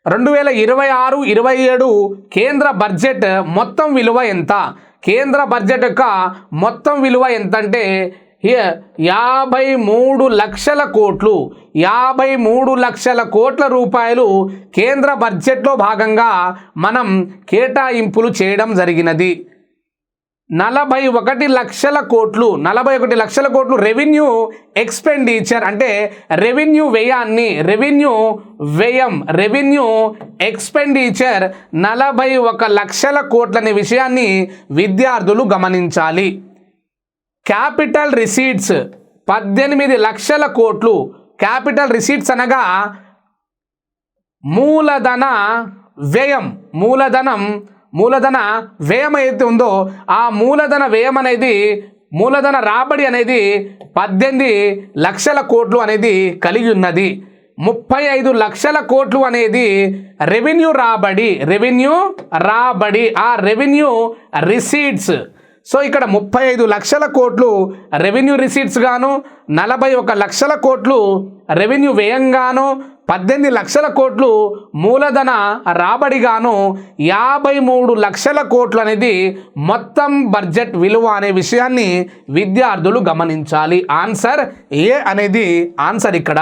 2026-27 కేంద్ర బడ్జెట్ మొత్తం విలువ ఎంత? కేంద్ర బడ్జెట్ యొక్క మొత్తం విలువ ఎంత అంటే 53 లక్షల కోట్లు. 53 లక్షల కోట్ల రూపాయలు కేంద్ర బడ్జెట్లో భాగంగా మనం కేటాయింపులు చేయడం జరిగినది. 41 లక్షల కోట్లు రెవెన్యూ ఎక్స్పెండిచర్ అంటే రెవెన్యూ ఎక్స్పెండిచర్ 41 లక్షల కోట్లనే విషయాన్ని విద్యార్థులు గమనించాలి. క్యాపిటల్ రిసీట్స్ 18 లక్షల కోట్లు. క్యాపిటల్ రిసీట్స్ అనగా మూలధన వ్యయం ఏదైతే ఉందో ఆ మూలధన రాబడి అనేది 18 లక్షల కోట్లు అనేది కలిగి ఉన్నది. 35 లక్షల కోట్లు అనేది రెవెన్యూ రాబడి ఆ రెవెన్యూ రిసీట్స్. సో ఇక్కడ 35 లక్షల కోట్లు రెవెన్యూ రిసీట్స్ గాను, 41 లక్షల కోట్లు రెవెన్యూ వ్యయంగాను, 18 లక్షల కోట్లు మూలధన రాబడిగాను, 53 లక్షల కోట్లు అనేది మొత్తం బడ్జెట్ విలువ అనే విషయాన్ని విద్యార్థులు గమనించాలి. ఆన్సర్ ఏ అనేది ఆన్సర్ ఇక్కడ.